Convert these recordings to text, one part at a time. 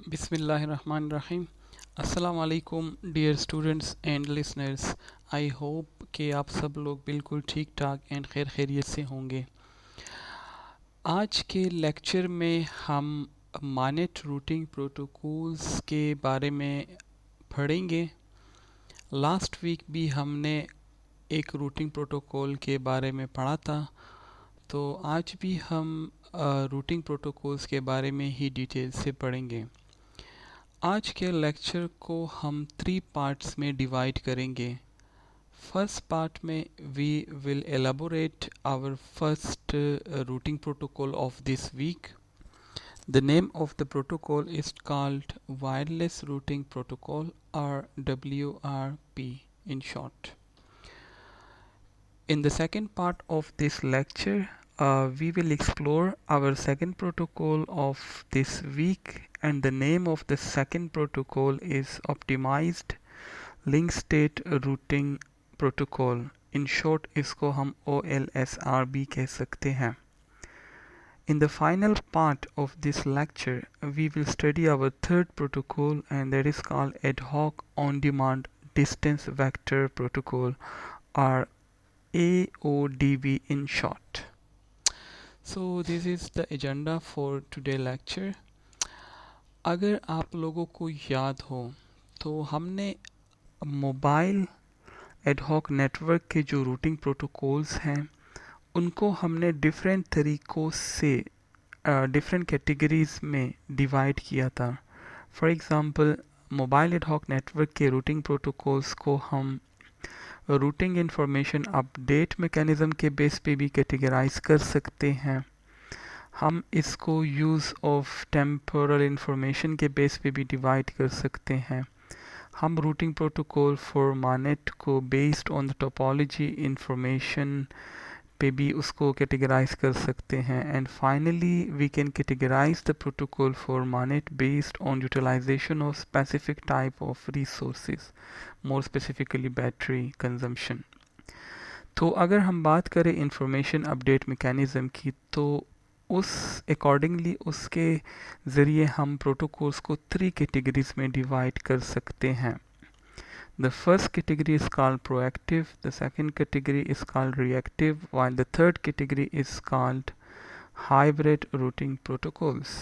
बिस्मिल्लाहिर्रहमानिर्रहीम। अस्सलाम वालेकुम dear students and listeners. I hope कि आप सब लोग बिल्कुल ठीक ठाक एंड खैर खैरियत से होंगे। आज के लेक्चर में हम मानेट रूटिंग प्रोटोकॉल्स के बारे में पढ़ेंगे। लास्ट वीक भी हमने एक रूटिंग प्रोटोकॉल के बारे में पढ़ा था, तो आज भी हम रूटिंग प्रोटोकॉल्स के बारे में ही डिटेल से पढ़ेंगे। आज के लेक्चर को हम 3 पार्ट्स में डिवाइड करेंगे। फर्स्ट पार्ट में we will elaborate our first routing protocol of this week. The name of the protocol is called Wireless Routing Protocol, or WRP in short. In the second part of this lecture, we will explore our second protocol of this week, and the name of the second protocol is Optimized Link State Routing Protocol. In short, इसको हम OLSR भी कह सकते हैं. In the final part of this lecture, we will study our third protocol, and that is called Ad Hoc On-Demand Distance Vector Protocol, or AODV in short. So this is the agenda for today lecture. अगर आप लोगों को याद हो तो हमने mobile ad hoc network के जो रूटिंग प्रोटोकॉल्स हैं उनको हमने डिफरेंट तरीक़ों से डिफरेंट कैटेगरीज़ में डिवाइड किया था। For example, mobile ad hoc network के रूटिंग प्रोटोकॉल्स को हम रूटिंग इंफॉर्मेशन अपडेट मैकेनिज़्म के बेस पे भी कैटेगराइज कर सकते हैं। हम इसको यूज़ ऑफ टेम्पोरल इंफॉर्मेशन के बेस पे भी डिवाइड कर सकते हैं। हम रूटिंग प्रोटोकॉल फॉर मानेट को based on the topology information पे भी उसको कैटेगराइज कर सकते हैं। And finally we can categorize the protocol for MANET based on utilisation of specific type of resources, more specifically battery consumption. तो अगर हम बात करें इंफॉर्मेशन अपडेट मैकेनिज़्म की, तो उस अकॉर्डिंगली उसके ज़रिए हम प्रोटोकॉल्स को 3 कैटेगरीज में डिवाइड कर सकते हैं। The first category is called proactive, the second category is called reactive, while the third category is called hybrid routing protocols.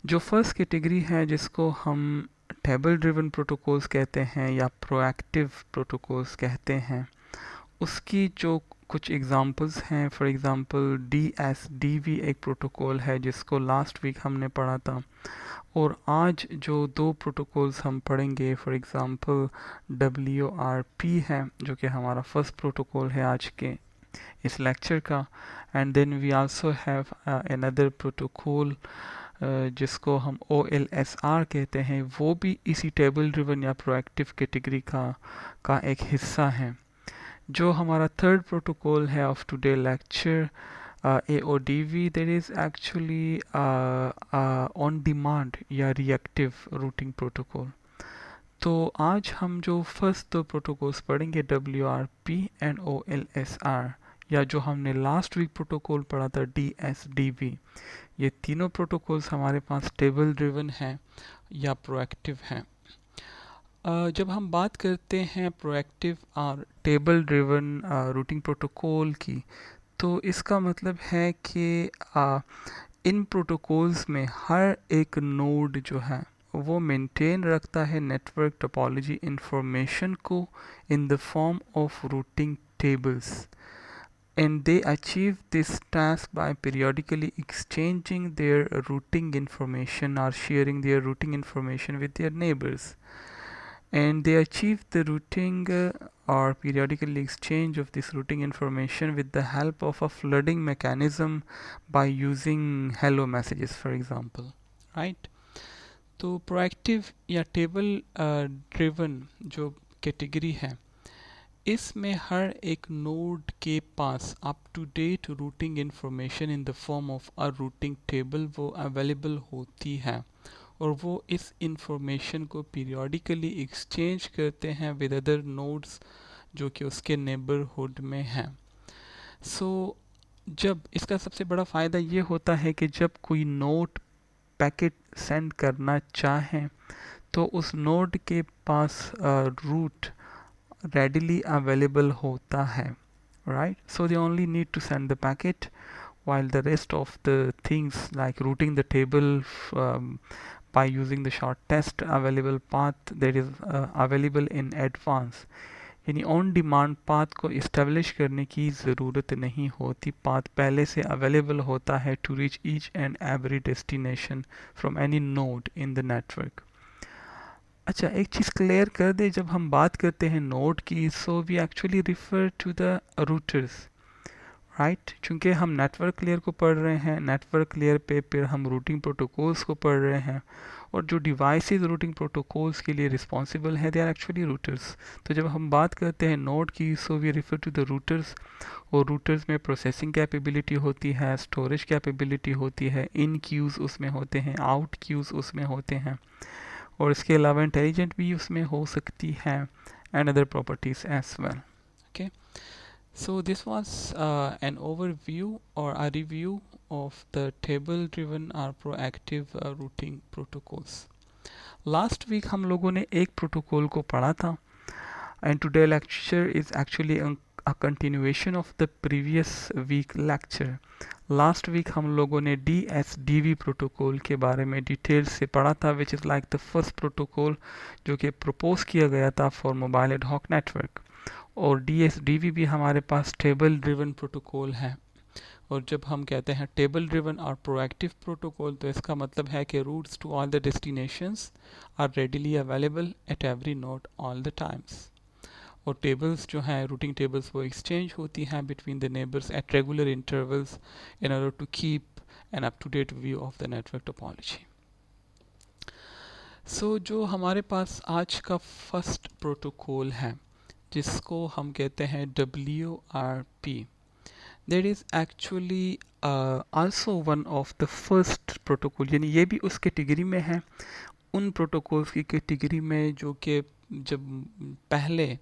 जो फर्स्ट कैटेगरी है जिसको हम टेबल ड्रिवन प्रोटोकॉल्स कहते हैं या प्रोएक्टिव प्रोटोकॉल्स कहते हैं, उसकी जो कुछ एग्जांपल्स हैं, फॉर एग्जांपल DSDV एक प्रोटोकॉल है जिसको लास्ट वीक हमने पढ़ा था, और आज जो 2 प्रोटोकॉल्स हम पढ़ेंगे, फॉर एग्जांपल WRP है जो कि हमारा फर्स्ट प्रोटोकॉल है आज के इस लेक्चर का, and then we also have another protocol जिसको हम OLSR कहते हैं। वो भी इसी टेबल ड्रिवन या प्रोएक्टिव कैटेगरी का एक हिस्सा है। जो हमारा थर्ड प्रोटोकॉल है of today lecture, AODV, that is actually on demand या reactive routing protocol। तो आज हम जो फर्स्ट 2 प्रोटोकॉल्स पढ़ेंगे, WRP एंड OLSR, या जो हमने लास्ट वीक प्रोटोकॉल पढ़ा था DSDV, ये तीनों प्रोटोकॉल्स हमारे पास टेबल ड्रिवन हैं या प्रोएक्टिव हैं। जब हम बात करते हैं प्रोएक्टिव और टेबल ड्रिवन रूटिंग प्रोटोकॉल की, तो इसका मतलब है कि इन प्रोटोकॉल्स में हर एक नोड जो है वो मेंटेन रखता है नेटवर्क टोपोलॉजी इंफॉर्मेशन को इन the form of routing tables, and they achieve this task by periodically exchanging their routing information or sharing their routing information with their neighbors. And they achieve the routing or periodical exchange of this routing information with the help of a flooding mechanism by using hello messages, for example, right? तो proactive या table driven जो category है, इसमें हर एक node के पास up to date routing information in the form of a routing table वो अवेलेबल होती है, और वो इस इंफॉर्मेशन को पीरियोडिकली एक्सचेंज करते हैं विद अदर नोड्स जो कि उसके नेबरहुड में हैं। सो जब इसका सबसे बड़ा फ़ायदा ये होता है कि जब कोई नोड पैकेट सेंड करना चाहें तो उस नोड के पास रूट readily available होता है, right? So they only need to send the packet, while the rest of the things like routing the table by using the short test available path that is available in advance, यानी on demand path को establish करने की ज़रूरत नहीं होती, path पहले से available होता है to reach each and every destination from any node in the network. अच्छा, एक चीज़ क्लियर कर दे, जब हम बात करते हैं नोड की, so we actually refer to the routers, right? चूँकि हम नेटवर्क लेयर को पढ़ रहे हैं, नेटवर्क लेयर पे फिर हम रूटिंग प्रोटोकॉल्स को पढ़ रहे हैं, और जो डिवाइसेस रूटिंग प्रोटोकॉल्स के लिए रिस्पॉन्सिबल हैं दे आर एक्चुअली रूटर्स। तो जब हम बात करते हैं नोड की, so we refer to the routers, और रूटर्स में प्रोसेसिंग कैपेबिलिटी होती है, स्टोरेज कैपेबिलिटी होती है, इन क्यूज़ उसमें होते हैं, आउट क्यूज़ उसमें होते हैं, और इसके अलावा इंटेलिजेंट भी उसमें हो सकती है, and other properties as well. Okay, so this was an overview or a review of the table driven or proactive routing protocols. Last week हम लोगों ने एक प्रोटोकॉल को पढ़ा था, and today lecture is actually a continuation of the previous week lecture. Last week हम लोगों ने DSDV प्रोटोकॉल के बारे में डिटेल से पढ़ा था, which is like the first protocol जो कि प्रपोज किया गया था for mobile ad hoc network. और DSDV भी हमारे पास टेबल ड्रिवन प्रोटोकॉल है, और जब हम कहते हैं टेबल ड्रिवन और प्रोएक्टिव प्रोटोकॉल, तो इसका मतलब है कि routes to all the destinations are readily available at every node all the times, और टेबल्स जो हैं रूटिंग टेबल्स वो एक्सचेंज होती हैं between the neighbours at regular intervals in order to keep an up to date view of the network topology. So जो हमारे पास आज का फर्स्ट प्रोटोकॉल है जिसको हम कहते हैं WRP, that is actually also one of the first protocol, यानी ये भी उस कैटेगरी में है, उन प्रोटोकॉल्स की कैटेगरी में जो कि जब पहले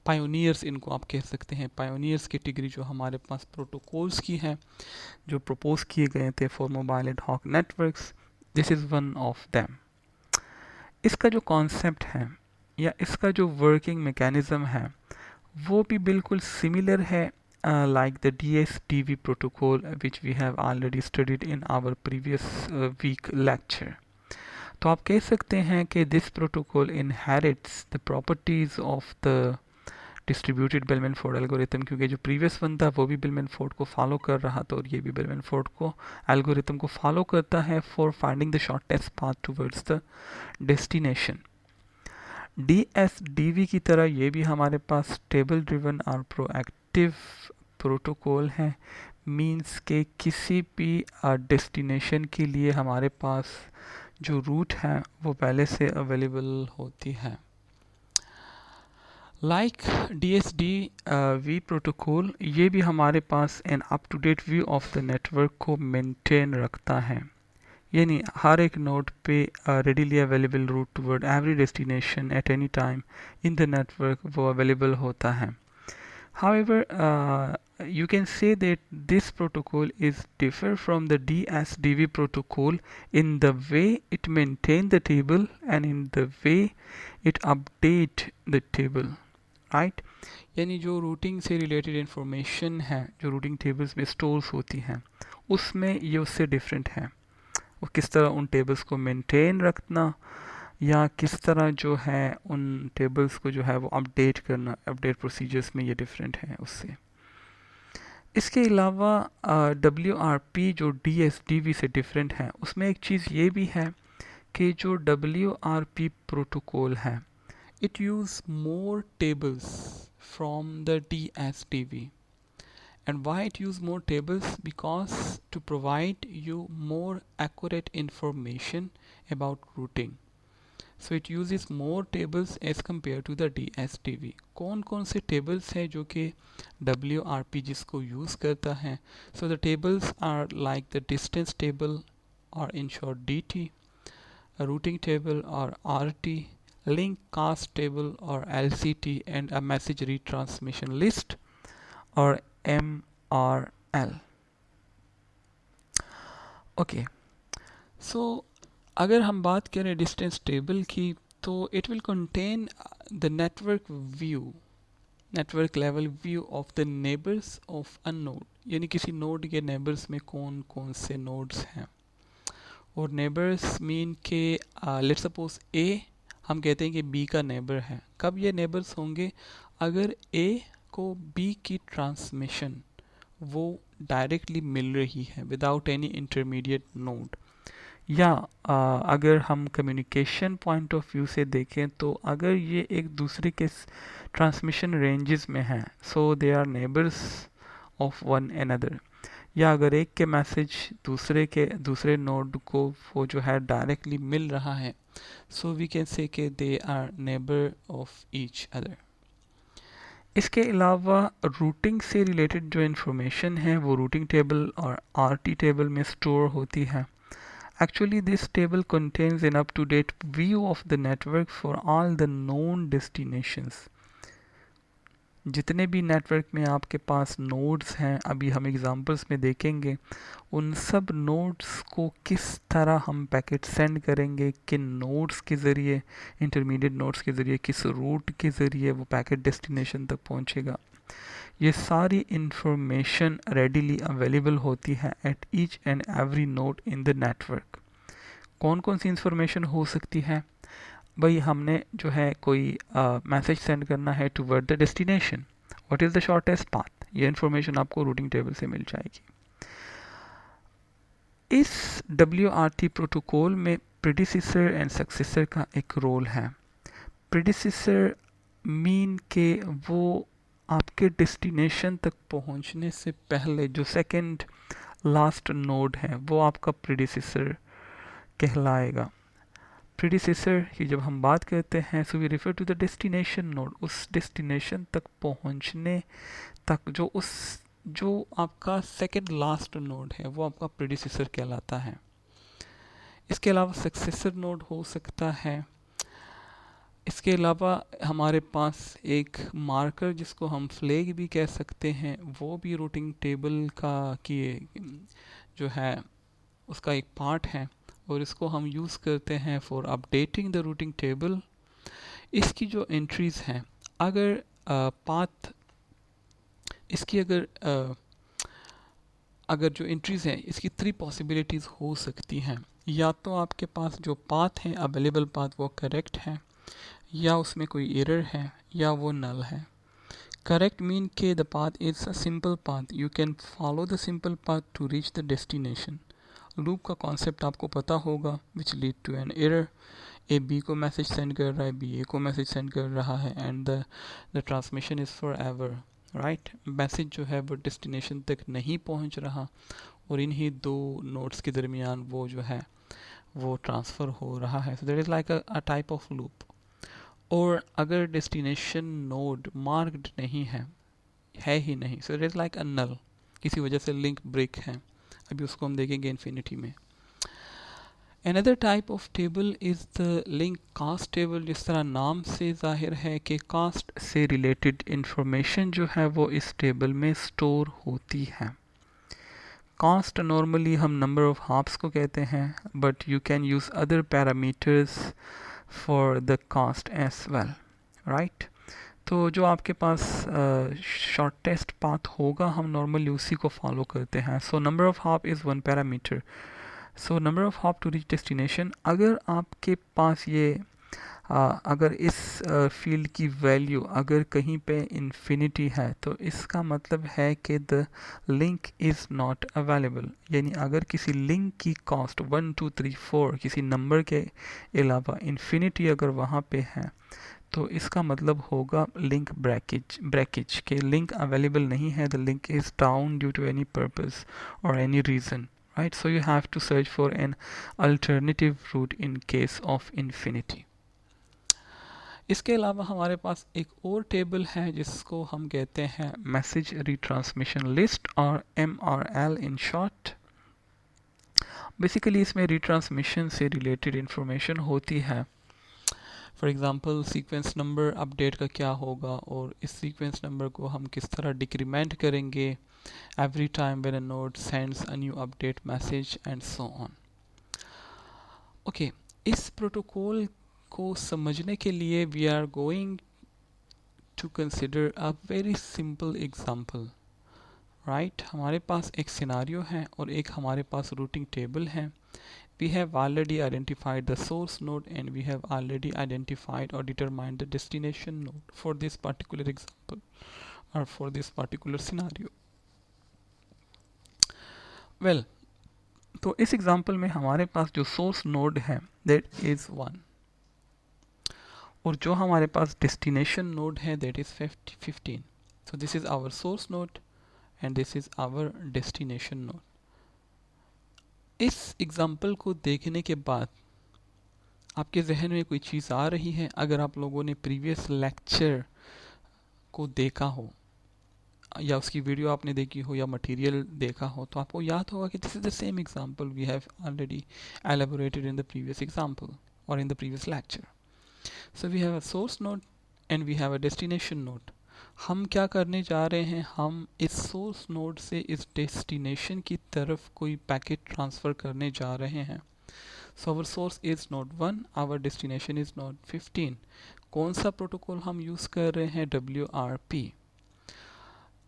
पायोनियर्स, इनको आप कह सकते हैं पायोनियर्स कैटेगरी जो हमारे पास प्रोटोकॉल्स की हैं जो प्रपोज किए गए थे for mobile ad hoc networks, this is one of them. इसका जो कॉन्सेप्ट है या इसका जो वर्किंग मैकेनिज़्म है वो भी बिल्कुल सिमिलर है like the DSDV protocol which we have already studied in our previous week lecture. तो आप कह सकते हैं कि this protocol inherits the properties of the distributed Bellman-Ford algorithm, क्योंकि जो previous one था वो भी Bellman-Ford को follow कर रहा था और ये भी Bellman-Ford को algorithm को follow करता है for finding the shortest path towards the destination. DSDV की तरह ये भी हमारे पास टेबल ड्रिवन और प्रोएक्टिव प्रोटोकॉल है, मींस के किसी भी डेस्टिनेशन के लिए हमारे पास जो रूट है वो पहले से अवेलेबल होती है। लाइक DSDV प्रोटोकॉल, ये भी हमारे पास an up to date view of the network को मेंटेन रखता है, यानी हर एक नोड पे readily available route toward every destination at any time in the network वो अवेलेबल होता है। However, you can say that this protocol is differ from the DSDV protocol in the way it maintain the table and in the way it update the table, right? यानी जो routing से related information है जो routing tables में stores होती हैं उसमें ये उससे डिफरेंट है, वो किस तरह उन टेबल्स को मेंटेन रखना या किस तरह जो है उन टेबल्स को जो है वो अपडेट करना, अपडेट प्रोसीजर्स में ये डिफरेंट है उससे। इसके अलावा WRP जो DSDV से डिफरेंट है उसमें एक चीज़ ये भी है कि जो WRP प्रोटोकॉल है it use more tables from the DSDV। And why it use more tables? Because to provide you more accurate information about routing. So it uses more tables as compared to the DSDV. कौन कौन से tables हैं जो कि WRP जिसको use करता है? So the tables are like the distance table or in short DT, a routing table or RT, link cast table or LCT, and a message retransmission list or MRL. Okay, so अगर हम बात करें distance table की, तो it will contain the network level view of the neighbours of a node, यानी किसी node के neighbours में कौन कौन से नोड्स हैं। और नेबर्स मीन के लेट्स सपोज ए, हम कहते हैं कि बी का नेबर है। कब ये नेबर्स होंगे? अगर ए को बी की ट्रांसमिशन वो डायरेक्टली मिल रही है विदाउट एनी इंटरमीडिएट नोड, या अगर हम कम्युनिकेशन पॉइंट ऑफ व्यू से देखें तो अगर ये एक दूसरे के ट्रांसमिशन रेंजेस में हैं, so they are neighbours of one another. या अगर एक के मैसेज दूसरे नोड को वो जो है डायरेक्टली मिल रहा है, सो वी कैन से कि they are neighbour of each other. इसके अलावा रूटिंग से रिलेटेड जो इन्फॉर्मेशन है वो रूटिंग टेबल और आरटी टेबल में स्टोर होती है। Actually, this table contains an up-to-date view of the network for all the known destinations. जितने भी नेटवर्क में आपके पास नोड्स हैं, अभी हम एग्जांपल्स में देखेंगे, उन सब नोड्स को किस तरह हम पैकेट सेंड करेंगे, किन नोड्स के ज़रिए, इंटरमीडिएट नोड्स के ज़रिए, किस रूट के ज़रिए वो पैकेट डेस्टिनेशन तक पहुंचेगा। ये सारी इंफॉर्मेशन रेडीली अवेलेबल होती है at each and every node in the network. कौन कौन सी इंफॉर्मेशन हो सकती है? भाई हमने जो है कोई मैसेज सेंड करना है toward the destination, what is the shortest path, ये इंफॉर्मेशन आपको रूटिंग टेबल से मिल जाएगी। इस WRT प्रोटोकॉल में प्रेडिसेसर एंड सक्सेसर का एक रोल है। प्रेडिसेसर मीन के वो आपके डेस्टिनेशन तक पहुंचने से पहले जो सेकंड लास्ट नोड है वो आपका प्रेडिसेसर कहलाएगा। प्रेडिसेसर की जब हम बात करते हैं, so we refer to the destination node, उस डेस्टिनेशन तक पहुंचने तक जो आपका सेकंड लास्ट नोड है वो आपका प्रेडिसेसर कहलाता है। इसके अलावा सक्सेसर नोड हो सकता है। इसके अलावा हमारे पास एक मार्कर जिसको हम फ्लैग भी कह सकते हैं, वो भी रूटिंग टेबल का जो है उसका एक पार्ट है, और इसको हम यूज़ करते हैं for updating the routing table. इसकी जो एंट्रीज़ हैं, अगर पाथ इसकी अगर जो एंट्रीज़ हैं, इसकी 3 पॉसिबिलिटीज़ हो सकती हैं। या तो आपके पास जो पाथ हैं, अवेलेबल पाथ, वो करेक्ट है, या उसमें कोई एरर है, या वो नल है। करेक्ट मीन के the path is a simple path, you can follow the simple path to reach the destination. Loop का कॉन्सेप्ट आपको पता होगा, which lead to an error. A B को मैसेज सेंड कर रहा है, बी ए को मैसेज सेंड कर रहा है, and the transmission is for ever, right. Message जो है वो डेस्टिनेशन तक नहीं पहुंच रहा, और इन्हीं दो नोड्स के दरमियान वो जो है वो ट्रांसफ़र हो रहा है। So that is like a type of loop. और अगर डेस्टिनेशन नोड मार्क्ड नहीं है ही नहीं, so it is like a null, किसी वजह से लिंक ब्रेक है। अभी उसको हम देखेंगे इन्फिनिटी में। Another type of table is the link caste table, जिस तरह नाम से जाहिर है कि कास्ट से रिलेटेड इंफॉर्मेशन जो है वो इस टेबल में स्टोर होती है। कास्ट नॉर्मली हम नंबर ऑफ हाफ्स को कहते हैं, but you can use other parameters for the cost as well, right. तो जो आपके पास शॉर्टेस्ट पाथ होगा, हम नॉर्मली उसी को फॉलो करते हैं। So number of hop is one parameter, so number of hop to reach destination. अगर आपके पास ये अगर इस फील्ड की वैल्यू अगर कहीं पे इन्फिनिटी है, तो इसका मतलब है कि the link is not available. यानी अगर किसी लिंक की कॉस्ट 1 2 3 4 किसी नंबर के अलावा इन्फिनिटी अगर वहाँ पे है, तो इसका मतलब होगा लिंक ब्रेकेज के लिंक अवेलेबल नहीं है, the link is down due to any purpose और any reason, right? So you have to search for an alternative route in case of infinity. इसके अलावा हमारे पास एक और टेबल है जिसको हम कहते हैं मैसेज रिट्रांसमिशन लिस्ट, और MRL in short. बेसिकली इसमें रिट्रांसमिशन से रिलेटेड इंफॉर्मेशन होती है। For example sequence number update का क्या होगा, और इस सीक्वेंस नंबर को हम किस तरह डिक्रीमेंट करेंगे every time when a node sends a new update message and so on. Okay, इस प्रोटोकॉल को समझने के लिए we are going to consider a very simple example, right. हमारे पास एक सिनारियो है और एक हमारे पास रूटिंग टेबल है. We have already identified the source node and we have already identified or determined the destination node for this particular example or for this particular scenario. Well, तो इस एग्जांपल में हमारे पास जो सोर्स नोड है that is 1 और जो हमारे पास destination node है that is 15. So this is our source node and this is our destination node. इस एग्जाम्पल को देखने के बाद आपके जहन में कोई चीज़ आ रही है, अगर आप लोगों ने प्रीवियस लेक्चर को देखा हो या उसकी वीडियो आपने देखी हो या मटेरियल देखा हो, तो आपको याद होगा कि this is the same example we have already elaborated in the previous example और in the previous lecture. So we have a source node and we have a destination node. हम क्या करने जा रहे हैं, हम इस सोर्स नोड से इस डेस्टिनेशन की तरफ कोई पैकेट ट्रांसफ़र करने जा रहे हैं. So our source is node 1, our destination is node 15. कौन सा प्रोटोकॉल हम यूज़ कर रहे हैं, WRP.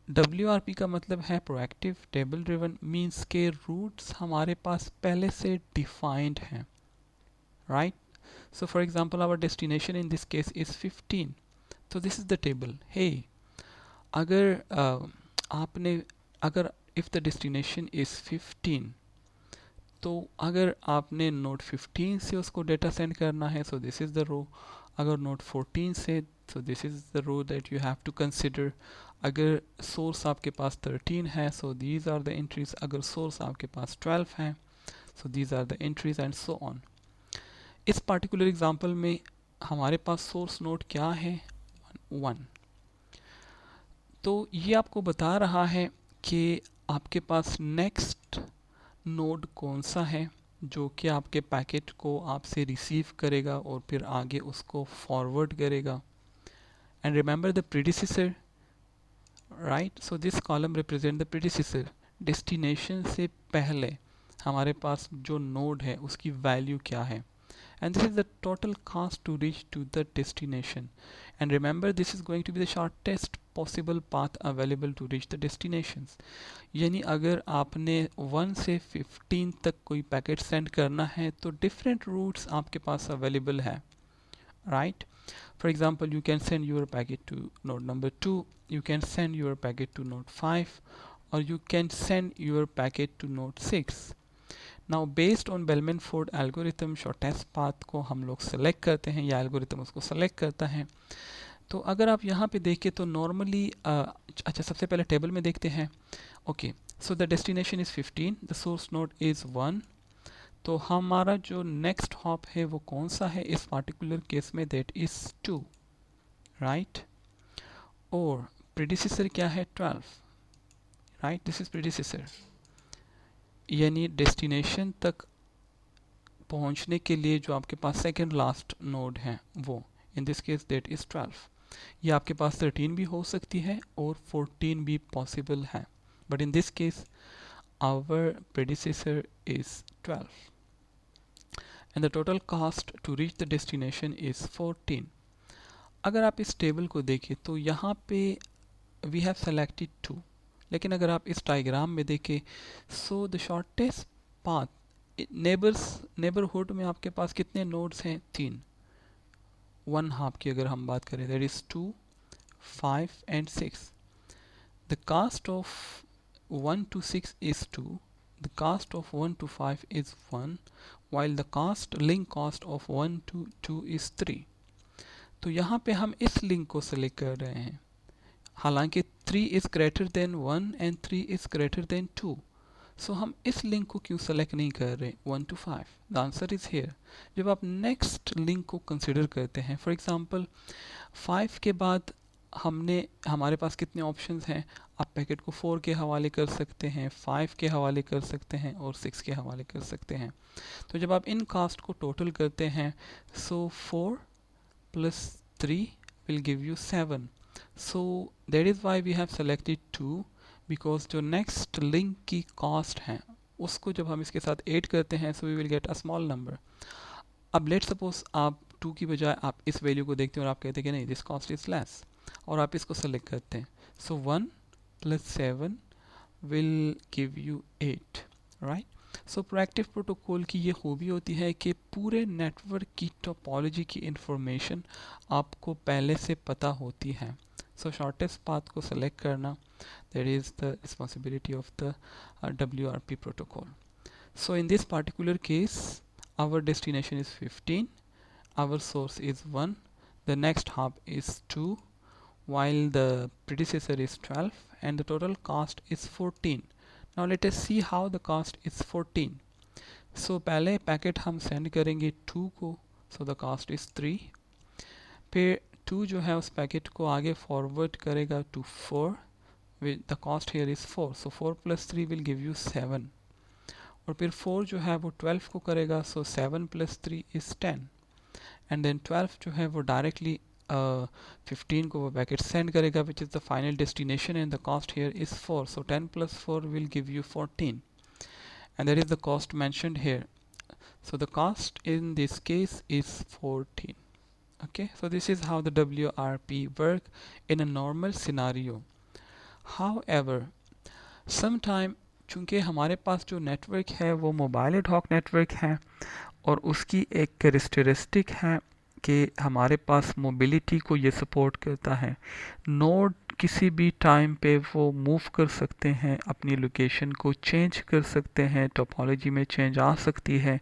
WRP का मतलब है प्रोएक्टिव टेबल ड्रिवन, मीन्स के रूट्स हमारे पास पहले से डिफाइंड हैं, right. So for example our destination in this case is 15. तो this is the table. Hey, अगर इफ़ द डेस्टिनेशन इज़ 15, तो अगर आपने नोड 15 से उसको डेटा सेंड करना है, so this is the row. अगर नोड 14 से, so this is the row that you have to consider. अगर सोर्स आपके पास 13 है, so these are the entries. अगर सोर्स आपके पास 12 है, so these are the entries and so on. इस पार्टिकुलर एग्जांपल में हमारे पास सोर्स नोड क्या है, 1. तो ये आपको बता रहा है कि आपके पास नेक्स्ट नोड कौन सा है जो कि आपके पैकेट को आपसे रिसीव करेगा और फिर आगे उसको फॉरवर्ड करेगा. And remember the predecessor, right. So this column represent the predecessor. Destination से पहले हमारे पास जो नोड है उसकी वैल्यू क्या है. And this is the total cost to reach to the destination. And remember, this is going to be the shortest possible path available to reach the destinations. यानी अगर आपने 1 से 15 तक कोई पैकेट सेंड करना है तो different routes आपके पास available है, right? For example, you can send your packet to node number 2, you can send your packet to node 5, or you can send your packet to node 6. Now based on bellman-Ford algorithm shortest path को हम लोग select करते हैं या algorithm उसको select करता है. तो अगर आप यहाँ पे देखें तो नॉर्मली अच्छा, सबसे पहले टेबल में देखते हैं. Okay, so the destination is 15, the source node is 1. तो हमारा जो नेक्स्ट हॉप है वो कौन सा है इस पार्टिकुलर केस में, दैट इज़ 2, राइट. और प्रीडिसेसर क्या है, 12, राइट. This is predecessor. यानी डेस्टिनेशन तक पहुंचने के लिए जो आपके पास सेकंड लास्ट नोड है वो, इन दिस केस दैट इज़ 12. ये आपके पास 13 भी हो सकती है और 14 भी पॉसिबल है, but in this case our predecessor is 12 and the total cost to reach the destination is 14. अगर आप इस टेबल को देखें तो यहाँ पे वी हैव सेलेक्टेड 2, लेकिन अगर आप इस डायग्राम में देखें, so the shortest path neighbourhood में आपके पास कितने नोड्स हैं, 3. 1 हाफ की अगर हम बात करें, that is 2, 5 and 6. The cost of 1 to 6 is 2, the cost of 1 to 5 is 1, while the link cost of 1 to 2 is 3. तो यहाँ पे हम इस लिंक को सेलेक्ट कर रहे हैं, हालांकि 3 is greater than 1 and 3 is greater than 2. सो हम इस लिंक को क्यों सेलेक्ट नहीं कर रहे, 1 to 5. The answer is here. जब आप नेक्स्ट लिंक को कंसिडर करते हैं, फॉर एग्जांपल 5 के बाद हमारे पास कितने ऑप्शंस हैं, आप पैकेट को 4 के हवाले कर सकते हैं, 5 के हवाले कर सकते हैं और 6 के हवाले कर सकते हैं. तो जब आप इन कास्ट को टोटल करते हैं, सो 4 + 3 will give you 7. So that is why we have selected 2, because जो next link की cost है उसको जब हम इसके साथ ऐड करते हैं, so we will get a small number. अब लेट सपोज आप 2 की बजाय आप इस वैल्यू को देखते हैं और आप कहते हैं कि नहीं दिस कॉस्ट इज लेस, और आप इसको सेलेक्ट करते हैं। सो 1 + 7 will give you 8, right. So proactive protocol की ये खूबी होती है कि पूरे नेटवर्क की टोपोलॉजी की इंफॉर्मेशन आपको पहले से पता होती है। सो शॉर्टेस्ट पाथ को सेलेक्ट करना, that is the responsibility of the WRP protocol. So in this particular case our destination is 15, our source is 1, the next hop is 2, while the predecessor is 12, and the total cost is 14. Now let us see how the cost is 14. So पहले packet हम send करेंगे 2 को, so the cost is 3. फिर 2 जो है उस packet को आगे फॉरवर्ड करेगा to 4, the cost here is 4, so 4 + 3 will give you 7. और फिर 4 जो है वो 12 को करेगा, so 7 + 3 is 10, एंड देन 12 जो है वो डायरेक्टली 15 को वो पैकेट सेंड करेगा which is the final destination, and the cost here is 4, so 10 + 4 will give you 14, and that is the cost mentioned here. So the cost in this case is 14. Okay, so this is how the WRP work in a normal scenario. However, sometime चूँकि हमारे पास जो network है वो mobile ad hoc network है, और उसकी एक characteristic है कि हमारे पास मोबिलिटी को ये सपोर्ट करता है। नोड किसी भी टाइम पे वो मूव कर सकते हैं, अपनी लोकेशन को चेंज कर सकते हैं, टोपोलॉजी में चेंज आ सकती है,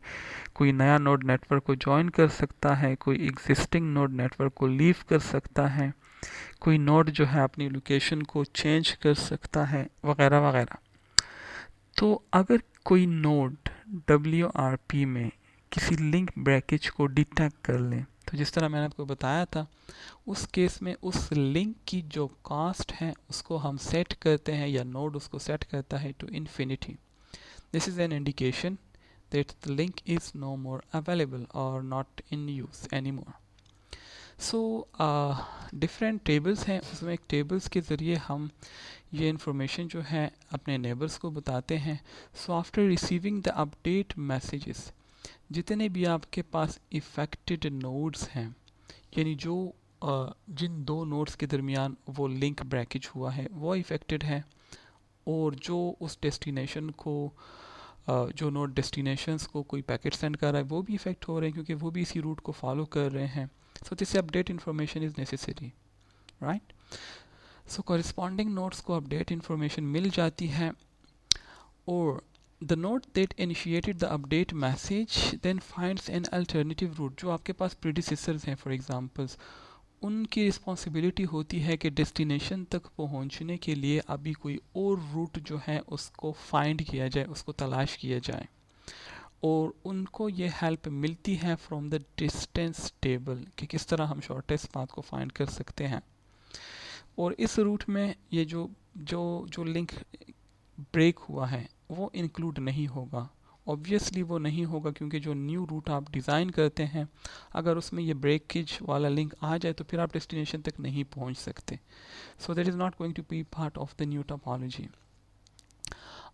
कोई नया नोड नेटवर्क को ज्वाइन कर सकता है, कोई एग्जिस्टिंग नोड नेटवर्क को लीव कर सकता है, कोई नोड जो है अपनी लोकेशन को चेंज कर सकता है, वगैरह वगैरह। तो अगर कोई नोड WRP में किसी लिंक ब्रेकेज को डिटेक्ट कर ले, तो जिस तरह मैंने आपको बताया था, उस केस में उस लिंक की जो कास्ट है उसको हम सेट करते हैं, या नोड उसको सेट करता है to infinity. This is an indication that the link is no more available और not in use any more. So different tables हैं, उसमें एक टेबल्स के ज़रिए हम ये इंफॉर्मेशन जो है अपने नेबर्स को बताते हैं. So after receiving the update messages, जितने भी आपके पास इफ़ेक्टेड नोड्स हैं, यानी जो जिन दो नोड्स के दरमियान वो लिंक ब्रेकेज हुआ है वो इफ़ेक्टेड है, और जो उस डेस्टिनेशन को जो नोड डेस्टिनेशंस को कोई पैकेट सेंड कर रहा है वो भी इफ़ेक्ट हो रहे हैं, क्योंकि वो भी इसी रूट को फॉलो कर रहे हैं. So this update information is necessary, right. So corresponding nodes को अपडेट इंफॉर्मेशन मिल जाती है, और the node that initiated the update message then finds an alternative route. जो आपके पास predecessors हैं, for examples, उनकी रिस्पॉन्सिबिलिटी होती है कि डेस्टिनेशन तक पहुंचने के लिए अभी कोई और रूट जो है उसको फाइंड किया जाए, उसको तलाश किया जाए, और उनको ये हेल्प मिलती है फ्रॉम द डिस्टेंस टेबल कि किस तरह हम शॉर्टेस्ट पाथ को फाइंड कर सकते हैं. और इस रूट में ये जो जो जो लिंक ब्रेक हुआ है वो इंक्लूड नहीं होगा. ऑब्वियसली वो नहीं होगा, क्योंकि जो न्यू रूट आप डिज़ाइन करते हैं, अगर उसमें ये ब्रेकेज वाला लिंक आ जाए तो फिर आप डेस्टिनेशन तक नहीं पहुंच सकते. So that is not going to be part of the new topology.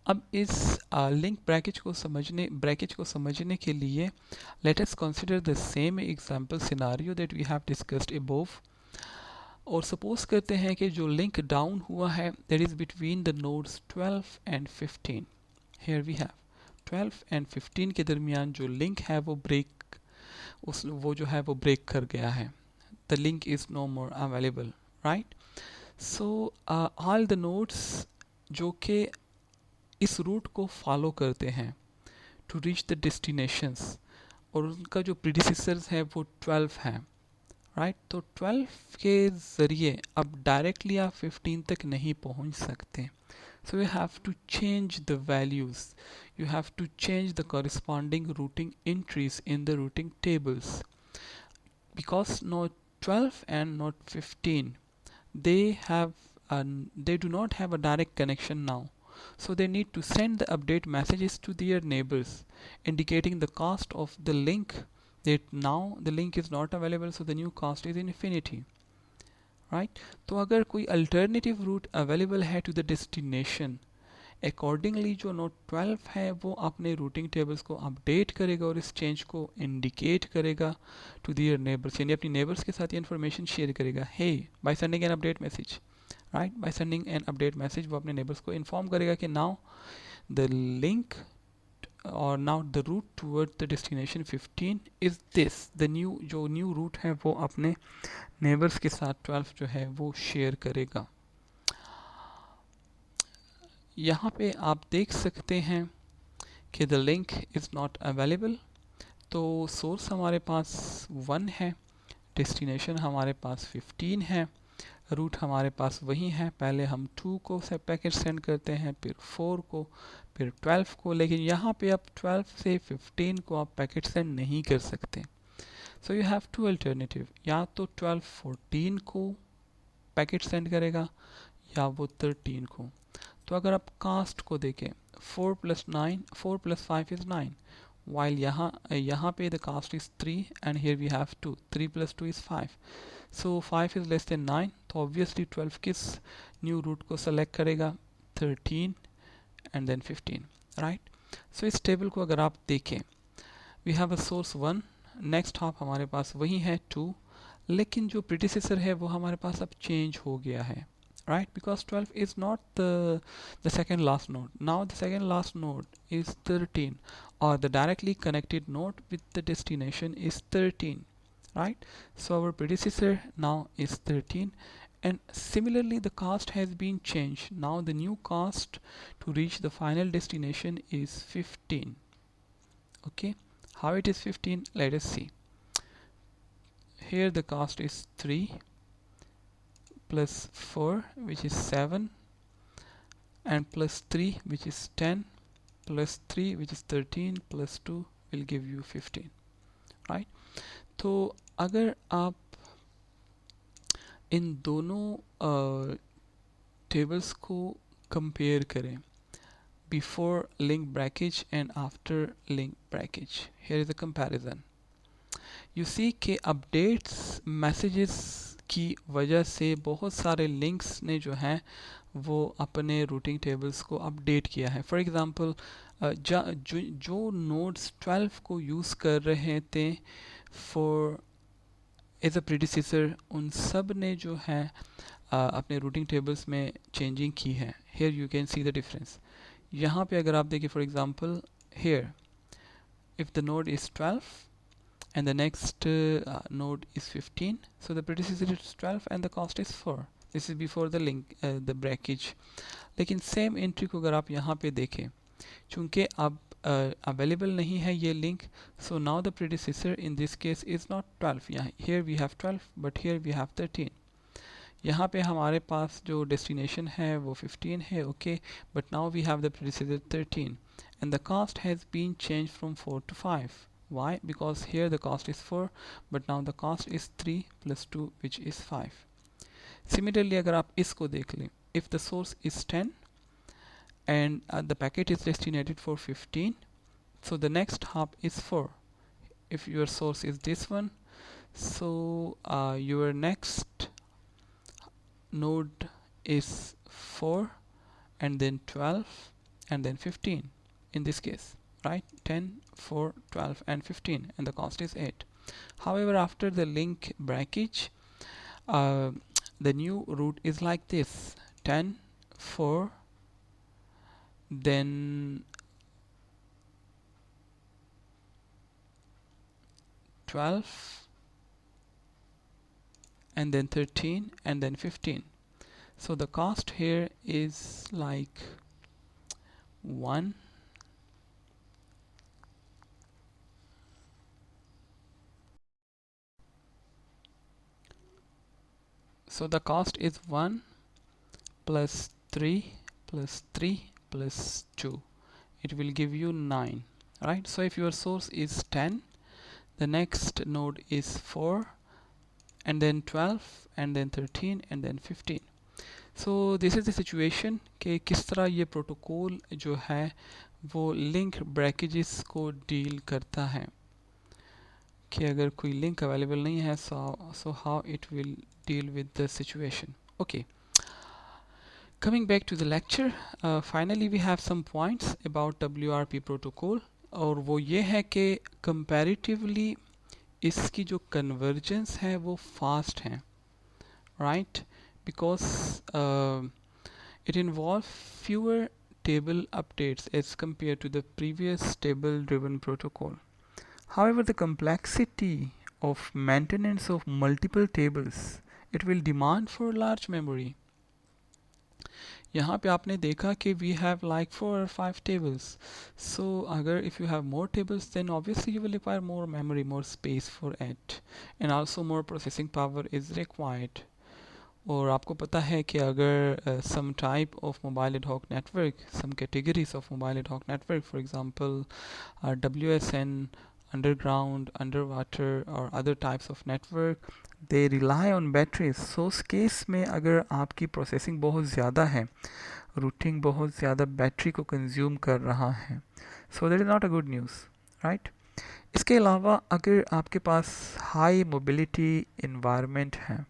अब इस लिंक ब्रेकेज को समझने के लिए let us consider the same example scenario that we have discussed above. और सपोज करते हैं कि जो लिंक डाउन हुआ है that is between the nodes 12 and 15. Here we have 12 and 15 के दरमियान जो लिंक है वो वो जो है वो ब्रेक कर गया है. The link is no more available, right. So all the nodes जो कि इस रूट को फॉलो करते हैं टू रीच द डेस्टिनेशंस, और उनका जो प्रीडिसेसर्स है वो 12 हैं, राइट. तो 12 के ज़रिए अब डायरेक्टली आप 15 तक नहीं पहुंच सकते. So you have to change the values. You have to change the corresponding routing entries in the routing tables. Because node 12 and node 15, they do not have a direct connection now. So they need to send the update messages to their neighbors, indicating the cost of the link, that now the link is not available, so the new cost is infinity. Right. तो अगर कोई alternative root available है to the destination, accordingly जो node 12 है वो अपने routing tables को update करेगा और इस चेंज को इंडिकेट करेगा टू दियर नेबर्स, यानी अपनी नेबर्स के साथ ये इन्फॉर्मेशन शेयर करेगा, hey by sending an update message, right, by sending an update message वो अपने नेबर्स को इन्फॉर्म करेगा कि नाउ द लिंक और now the route toward the destination 15 is this, the new route है वो अपने नेबर्स के साथ 12 जो है वो शेयर करेगा। यहाँ पे आप देख सकते हैं कि the link is not available. तो सोर्स हमारे पास 1 है, डेस्टिनेशन हमारे पास 15 है, रूट हमारे पास वही है, पहले हम 2 को से पैकेट सेंड करते हैं, फिर 4 को, फिर 12 को, लेकिन यहाँ पे आप 12 से 15 को आप पैकेट सेंड नहीं कर सकते। So you have to alternative, या तो 12 14 को पैकेट सेंड करेगा या वो 13 को। तो अगर आप कास्ट को देखें 4 + 5 is 9, while यहाँ पे the cost is 3 and here we have 2, 3 + 2 is 5, so 5 is less than 9, तो obviously 12 किस न्यू रूट को सेलेक्ट करेगा, 13 and then 15, right? so इस टेबल को अगर आप देखें, we have a source 1, next half हमारे पास वही है 2, लेकिन जो प्रीडिसेसर है वो हमारे पास अब चेंज हो गया है, right? Because 12 is not the second last node. Now the second last node is 13, or the directly connected node with the destination is 13, right? So our predecessor now is 13, and similarly the cost has been changed. Now the new cost to reach the final destination is 15. Okay, how it is 15? Let us see. Here the cost is 3 plus 4, which is 7, and plus 3, which is 10, plus 3, which is 13, plus 2 will give you 15, right? तो अगर आप इन दोनों tables को compare करें, before link breakage and after link breakage, here is a comparison, you see के updates messages की वजह से बहुत सारे लिंक्स ने जो हैं वो अपने रूटिंग टेबल्स को अपडेट किया है। फॉर एग्ज़ाम्पल जो नोड्स 12 को यूज़ कर रहे थे फॉर एज अ प्रीडिसेसर, उन सब ने जो है अपने रूटिंग टेबल्स में चेंजिंग की है। Here you can see the difference. यहाँ पे अगर आप देखिए, for example here if the node is 12 and the next node is 15, so the predecessor is 12 and the cost is 4. This is before the link the breakage. लेकिन same entry को अगर आप यहाँ पे देखें, चूंकि अब अवेलेबल नहीं है ये link, so now the predecessor in this case is not 12. यहाँ here we have 12 but here we have 13. यहाँ पे हमारे पास जो डेस्टिनेशन है वो 15 है, okay, but now we have the predecessor 13 and the cost has been changed from 4 to 5. Why? Because here the cost is 4 but now the cost is 3 plus 2 which is 5. Similarly अगर आप इसको देख लें, if the source is 10 and the packet is destinated for 15, so the next hop is 4. If your source is this one, so your next node is 4 and then 12 and then 15 in this case, right? 10, 4, 12 and 15, and the cost is 8. However, after the link breakage, the new route is like this: 10, 4, then 12 and then 13 and then 15. So the cost here is like 1, so the cost is 1 plus 3 plus 3 plus 2. It will give you 9, right? So if your source is 10, the next node is 4 and then 12 and then 13 and then 15. So this is the situation कि किस तरह ये protocol जो है वो link breakages को deal करता है, कि अगर कोई लिंक अवेलेबल नहीं है, so how it will deal with the situation. Okay, Coming back to the lecture, finally we have some points about WRP protocol, और वो ये है कि comparatively इसकी जो convergence है वो fast है, right? Because it involves fewer table updates as compared to the previous table driven protocol. However, the complexity of maintenance of multiple tables, it will demand for large memory. यहाँ पे आपने देखा कि we have like 4 or 5 tables. So अगर if you have more tables, then obviously you will require more memory, more space for it, and also more processing power is required. और आपको पता है कि अगर some type of mobile ad hoc network, some categories of mobile ad hoc network, for example, WSN, underground, underwater, or other types of network, they rely on batteries. So उस case में अगर आपकी प्रोसेसिंग बहुत ज़्यादा है, routing बहुत ज़्यादा battery को कंज्यूम कर रहा है, so that is not a good news, right? इसके अलावा अगर आपके पास हाई मोबिलिटी इन्वायरमेंट है,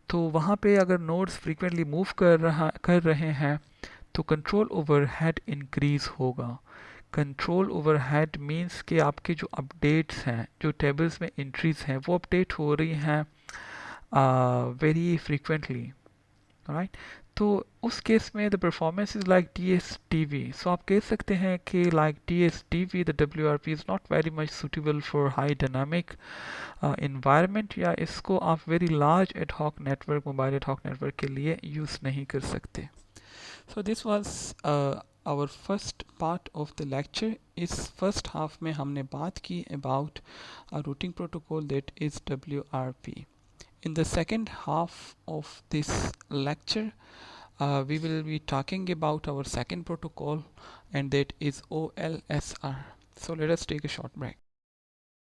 तो वहाँ पे अगर नोड्स फ्रीक्वेंटली मूव कर रहे हैं तो कंट्रोल ओवरहेड इंक्रीज होगा. कंट्रोल ओवरहेड मींस कि आपके जो अपडेट्स हैं, जो टेबल्स में एंट्रीज हैं, वो अपडेट हो रही हैं वेरी फ्रीक्वेंटली, राइट? तो उस केस में the performance is like DSTV. सो आप कह सकते हैं कि like DSTV the WRP is not very much suitable for high dynamic environment, या इसको आप very large ad hoc network, mobile ad hoc network के लिए यूज़ नहीं कर सकते. So this was our first part of the lecture. इस first half में हमने बात की about a routing protocol that is WRP. In the second half of this lecture, we will be talking about our second protocol, and that is OLSR. So let us take a short break.